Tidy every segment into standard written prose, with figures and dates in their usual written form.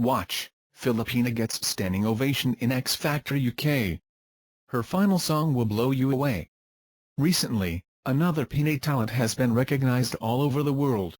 Watch, Filipina gets standing ovation in X Factor UK. Her final song will blow you away. Recently, another Pinay talent has been recognized all over the world.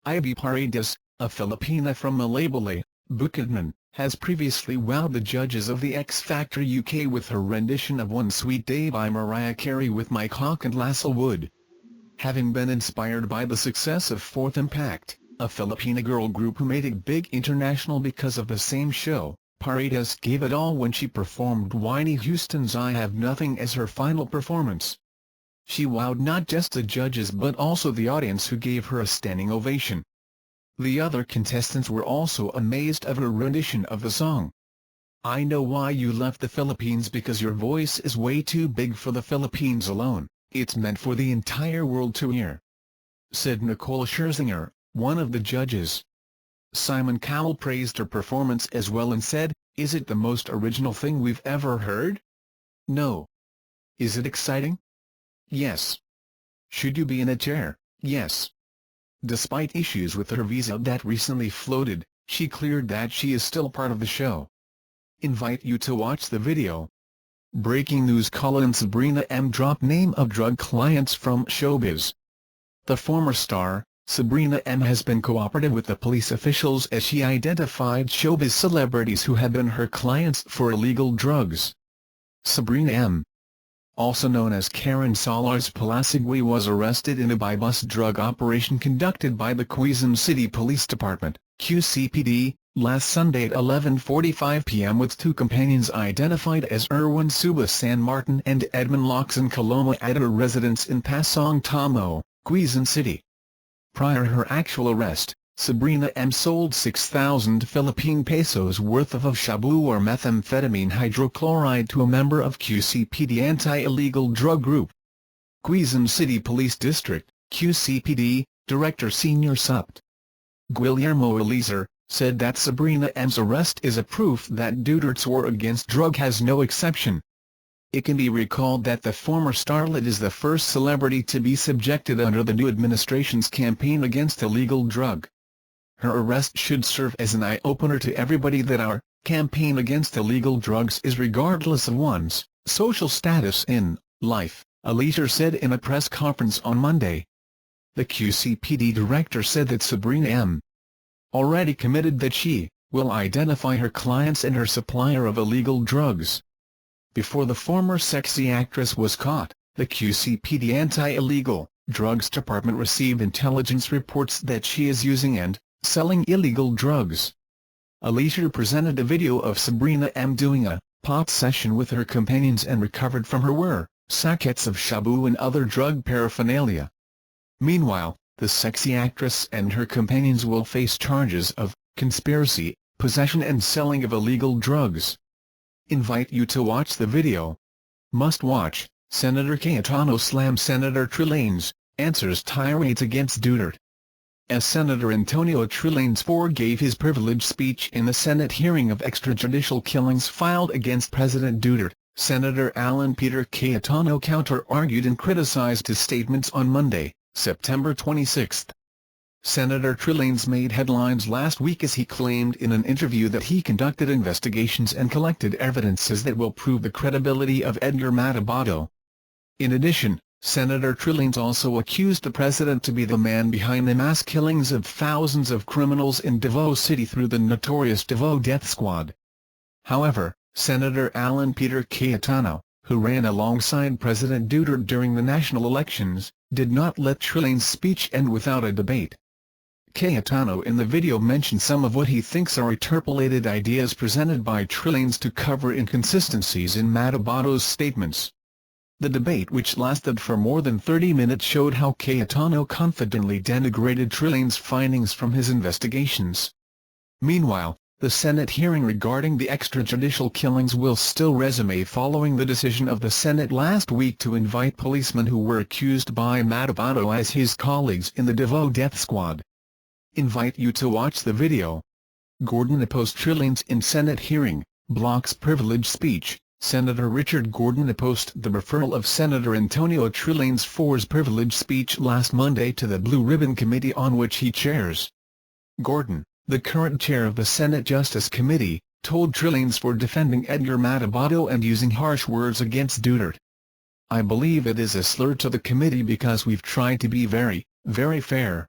Paredes, a Filipina from Malaybalay, Bukidnon, has previously wowed the judges of the X Factor UK with her rendition of One Sweet Day by Mariah Carey with Hough and Lascel. Having been inspired by the success of Fourth Impact, a Filipina girl group who made it big international because of the same show, Paredes gave it all when she performed Whiney Houston's I Have Nothing as her final performance. She wowed not just the judges but also the audience, who gave her a standing ovation. The other contestants were also amazed of her rendition of the song. "I know why you left the Philippines, because your voice is way too big for the Philippines alone, it's meant for the entire world to hear," said Nicole Scherzinger, one of the judges. Simon Cowell praised her performance as well and said, "Is it the most original thing we've ever heard? No. Is it exciting? Yes. Should you be in a chair? Yes." Despite issues with her visa that recently floated, she cleared that she is still part of the show. Invite you to watch the video. Breaking news: Cullen Sabrina M dropped name of drug clients from showbiz. The former star, Sabrina M, has been cooperative with the police officials as she identified showbiz celebrities who had been her clients for illegal drugs. Sabrina M, also known as Karen Solars Palasagui, was arrested in a by-bus drug operation conducted by the Quezon City Police Department, QCPD, last Sunday at 11:45 p.m. with two companions identified as Erwin Suba San Martin and Edmond Locsin Coloma at a residence in Pasong Tamo, Quezon City. Prior to her actual arrest, Sabrina M sold 6,000 Philippine pesos worth of shabu or methamphetamine hydrochloride to a member of QCPD anti-illegal drug group. Quezon City Police District, QCPD, Director Senior Supt. Guillermo Eliezer, said that Sabrina M's arrest is a proof that Duterte's war against drug has no exception. It can be recalled that the former starlet is the first celebrity to be subjected under the new administration's campaign against illegal drug. Her arrest should serve as an eye-opener to everybody that our campaign against illegal drugs is regardless of one's social status in life, Eliezer said in a press conference on Monday. The QCPD director said that Sabrina M already committed that she will identify her clients and her supplier of illegal drugs. Before the former sexy actress was caught, the QCPD Anti-Illegal Drugs Department received intelligence reports that she is using and selling illegal drugs. Eliezer presented a video of Sabrina M doing a pot session with her companions and recovered from her were sackets of shabu and other drug paraphernalia. Meanwhile, the sexy actress and her companions will face charges of conspiracy, possession and selling of illegal drugs. Invite you to watch the video. Must watch: Senator Cayetano slams Senator Trillanes, answers tirades against Duterte. As Senator Antonio Trillanes forgave his privileged speech in the Senate hearing of extrajudicial killings filed against President Duterte, Senator Alan Peter Cayetano counter-argued and criticized his statements on Monday, September 26. Senator Trillanes made headlines last week as he claimed in an interview that he conducted investigations and collected evidences that will prove the credibility of Edgar Matabato. In addition, Senator Trillanes also accused the president to be the man behind the mass killings of thousands of criminals in Davao City through the notorious Davao Death Squad. However, Senator Alan Peter Cayetano, who ran alongside President Duterte during the national elections, did not let Trillanes' speech end without a debate. Cayetano in the video mentioned some of what he thinks are interpolated ideas presented by Trillanes to cover inconsistencies in Matabato's statements. The debate, which lasted for more than 30 minutes, showed how Cayetano confidently denigrated Trillanes' findings from his investigations. Meanwhile, the Senate hearing regarding the extrajudicial killings will still resume following the decision of the Senate last week to invite policemen who were accused by Matabato as his colleagues in the Davao Death Squad. Invite you to watch the video. Gordon opposed Trillanes in Senate hearing, blocks privileged speech. Senator Richard Gordon opposed the referral of Senator Antonio Trillanes for his privileged speech last Monday to the Blue Ribbon Committee, on which he chairs. Gordon, the current chair of the Senate Justice Committee, told Trillanes for defending Edgar Matabato and using harsh words against Duterte. "I believe it is a slur to the committee because we've tried to be very, very fair.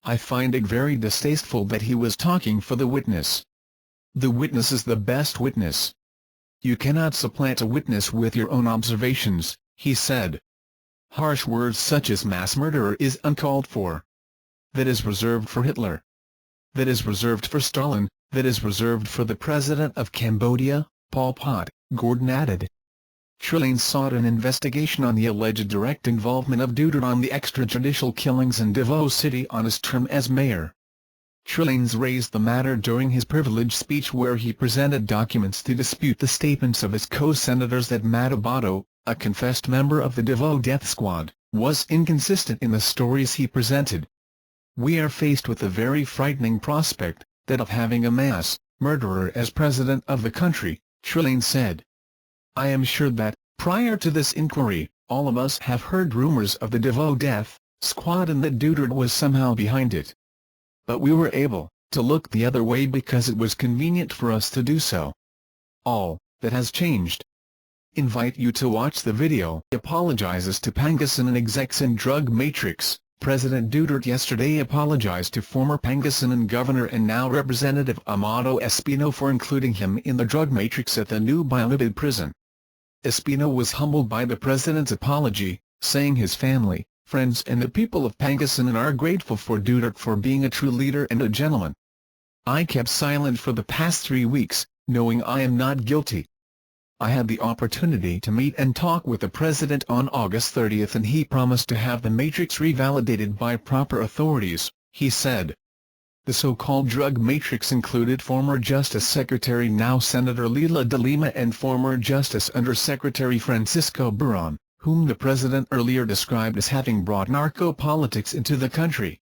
I find it very distasteful that he was talking for the witness. The witness is the best witness. You cannot supplant a witness with your own observations," he said. "Harsh words such as mass murderer is uncalled for. That is reserved for Hitler. That is reserved for Stalin, that is reserved for the President of Cambodia, Pol Pot," Gordon added. Trillanes sought an investigation on the alleged direct involvement of Duterte on the extrajudicial killings in Davao City on his term as mayor. Trillanes raised the matter during his privileged speech where he presented documents to dispute the statements of his co-senators that Matabato, a confessed member of the Davao death squad, was inconsistent in the stories he presented. "We are faced with the very frightening prospect, that of having a mass murderer as president of the country," Trillanes said. "I am sure that, prior to this inquiry, all of us have heard rumors of the Davao death squad and that Duterte was somehow behind it. But we were able to look the other way because it was convenient for us to do so. All that has changed." Invite you to watch the video. Apologizes to Pangasinan execs in drug matrix. President Duterte yesterday apologized to former Pangasinan governor and now Representative Amado Espino for including him in the drug matrix at the new Malaybalay prison. Espino was humbled by the president's apology, saying his family, friends and the people of Pangasinan are grateful for Duterte for being a true leader and a gentleman. "I kept silent for the past 3 weeks, knowing I am not guilty. I had the opportunity to meet and talk with the president on August 30 and he promised to have the matrix revalidated by proper authorities," he said. The so-called drug matrix included former Justice Secretary now Senator Leila de Lima and former Justice Undersecretary Francisco Buron, whom the president earlier described as having brought narco-politics into the country.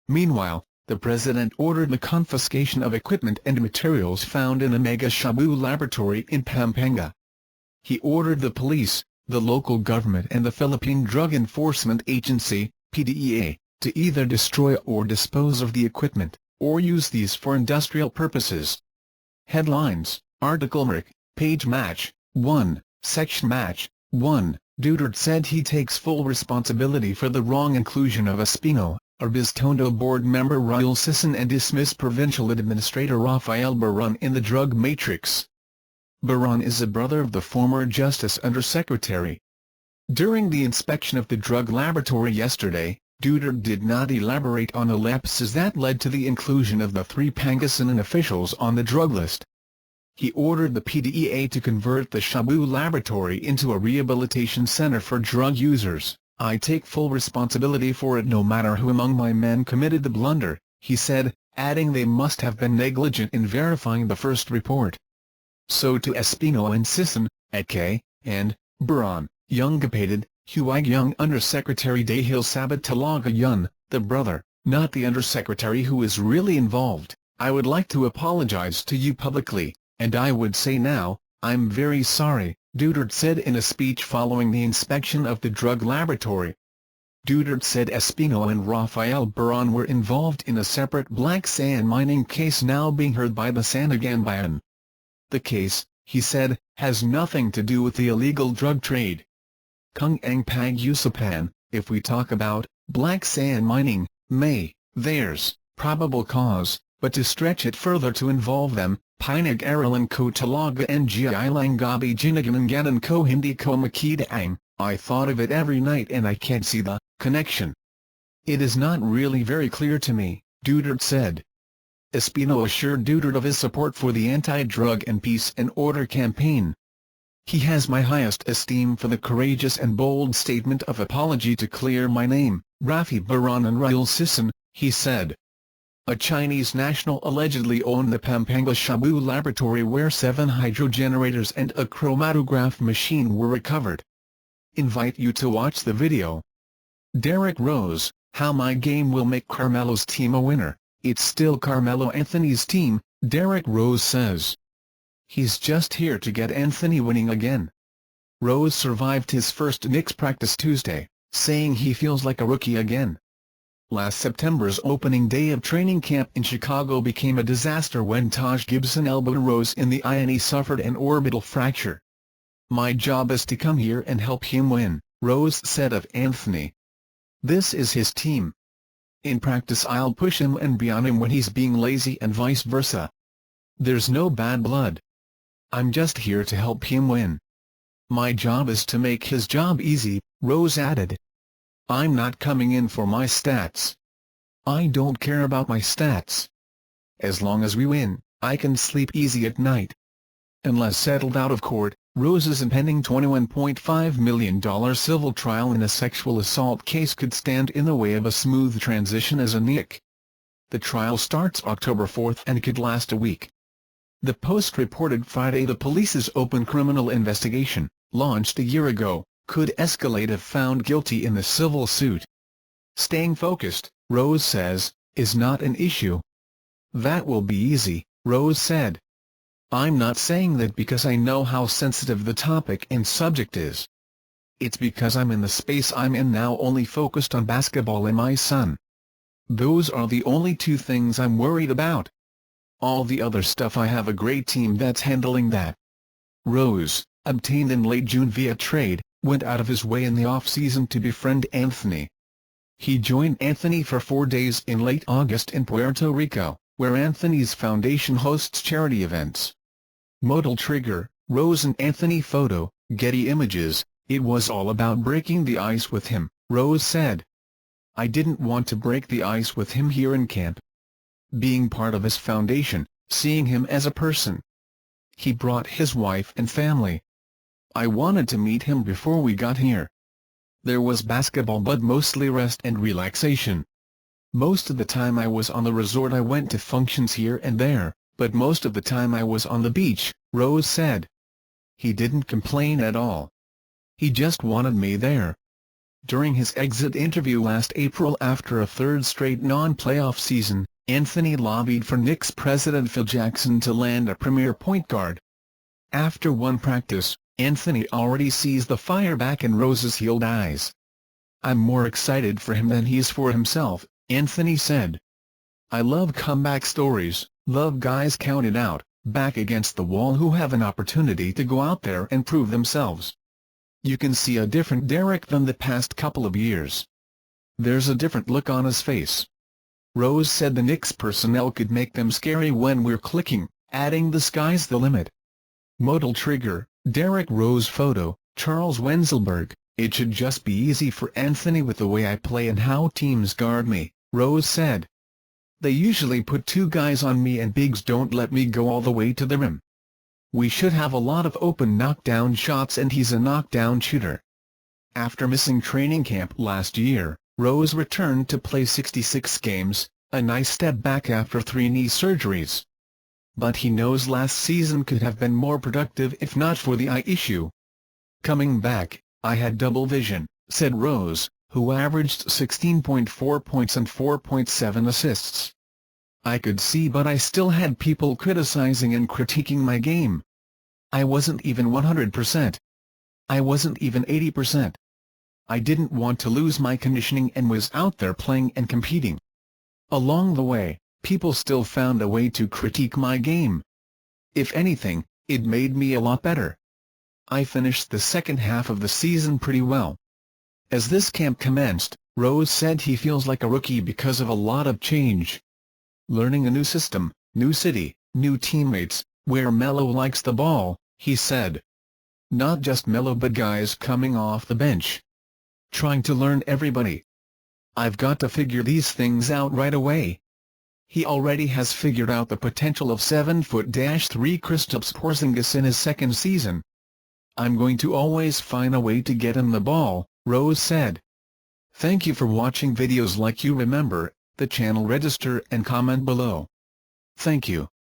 Meanwhile, the president ordered the confiscation of equipment and materials found in a mega shabu laboratory in Pampanga. He ordered the police, the local government and the Philippine Drug Enforcement Agency, PDEA, to either destroy or dispose of the equipment, or use these for industrial purposes. Headlines, Article Merc, Page Match, 1, Section Match, 1, Duterte said he takes full responsibility for the wrong inclusion of Espino, a Bistondo board member Raul Sison and dismissed Provincial Administrator Rafael Baron in the drug matrix. Baron is a brother of the former Justice Undersecretary. During the inspection of the drug laboratory yesterday, Duterte did not elaborate on the lapses that led to the inclusion of the 3 Pangasinan officials on the drug list. He ordered the PDEA to convert the Shabu laboratory into a rehabilitation center for drug users. "I take full responsibility for it no matter who among my men committed the blunder," he said, adding they must have been negligent in verifying the first report. So to Espino and Sison, K, and Baron, Yungapated, Huwag Young Undersecretary Dahil Sabat Talaga Yun, the brother, not the undersecretary who is really involved, "I would like to apologize to you publicly, and I would say now, I'm very sorry," Duterte said in a speech following the inspection of the drug laboratory. Duterte said Espino and Rafael Baron were involved in a separate black sand mining case now being heard by the Sanagan Bayan. The case, he said, has nothing to do with the illegal drug trade. Kung ang pag-usapan, if we talk about black sand mining, there's probable cause, but to stretch it further to involve them, pinag-aralan ko talaga ng ilang gabi ginaganganan ko hindi ko makita ang, I thought of it every night and I can't see the connection. It is not really very clear to me, Duterte said. Espino assured Duterte of his support for the anti-drug and peace and order campaign. He has my highest esteem for the courageous and bold statement of apology to clear my name, Rafi Baron and Raul Sison, he said. A Chinese national allegedly owned the Pampanga Shabu laboratory where 7 hydrogenerators and a chromatograph machine were recovered. Invite you to watch the video. Derek Rose, how my game will make Carmelo's team a winner. It's still Carmelo Anthony's team, Derek Rose says. He's just here to get Anthony winning again. Rose survived his first Knicks practice Tuesday, saying he feels like a rookie again. Last September's opening day of training camp in Chicago became a disaster when Taj Gibson elbowed Rose in the eye and he suffered an orbital fracture. "My job is to come here and help him win," Rose said of Anthony. "This is his team. In practice I'll push him and be on him when he's being lazy and vice versa. There's no bad blood. I'm just here to help him win. My job is to make his job easy," Rose added. "I'm not coming in for my stats. I don't care about my stats. As long as we win, I can sleep easy at night." Unless settled out of court, Rose's impending $21.5 million civil trial in a sexual assault case could stand in the way of a smooth transition as a Knick. The trial starts October 4 and could last a week. The Post reported Friday the police's open criminal investigation, launched a year ago, could escalate if found guilty in the civil suit. "Staying focused," Rose says, "is not an issue. That will be easy," Rose said. "I'm not saying that because I know how sensitive the topic and subject is. It's because I'm in the space I'm in now, only focused on basketball and my son. Those are the only two things I'm worried about. All the other stuff I have a great team that's handling that." Rose, obtained in late June via trade, went out of his way in the off-season to befriend Anthony. He joined Anthony for 4 days in late August in Puerto Rico, where Anthony's foundation hosts charity events. Modal trigger, Rose and Anthony photo, Getty Images. "It was all about breaking the ice with him," Rose said. "I didn't want to break the ice with him here in camp. Being part of his foundation, seeing him as a person. He brought his wife and family. I wanted to meet him before we got here. There was basketball but mostly rest and relaxation. Most of the time I was on the resort. I went to functions here and there, but most of the time I was on the beach," Rose said. "He didn't complain at all. He just wanted me there." During his exit interview last April after a third straight non-playoff season, Anthony lobbied for Knicks president Phil Jackson to land a premier point guard. After one practice, Anthony already sees the fire back in Rose's healed eyes. "I'm more excited for him than he is for himself," Anthony said. "I love comeback stories, love guys counted out, back against the wall who have an opportunity to go out there and prove themselves. You can see a different Derek than the past couple of years. There's a different look on his face." Rose said the Knicks personnel could make them scary when we're clicking, adding the sky's the limit. Modal trigger, Derrick Rose photo, Charles Wenzelberg. "It should just be easy for Anthony with the way I play and how teams guard me," Rose said. "They usually put two guys on me and bigs don't let me go all the way to the rim. We should have a lot of open knockdown shots and he's a knockdown shooter." After missing training camp last year, Rose returned to play 66 games, a nice step back after 3 knee surgeries. But he knows last season could have been more productive if not for the eye issue. "Coming back, I had double vision," said Rose, who averaged 16.4 points and 4.7 assists. "I could see but I still had people criticizing and critiquing my game. I wasn't even 100%. I wasn't even 80%. I didn't want to lose my conditioning and was out there playing and competing. Along the way, people still found a way to critique my game. If anything, it made me a lot better. I finished the second half of the season pretty well." As this camp commenced, Rose said he feels like a rookie because of a lot of change. "Learning a new system, new city, new teammates, where Melo likes the ball," he said. "Not just Melo but guys coming off the bench. Trying to learn everybody. I've got to figure these things out right away." He already has figured out the potential of 7'3" Kristaps Porzingis in his second season. "I'm going to always find a way to get him the ball," Rose said. Thank you for watching videos like you. Remember, the channel, register and comment below. Thank you.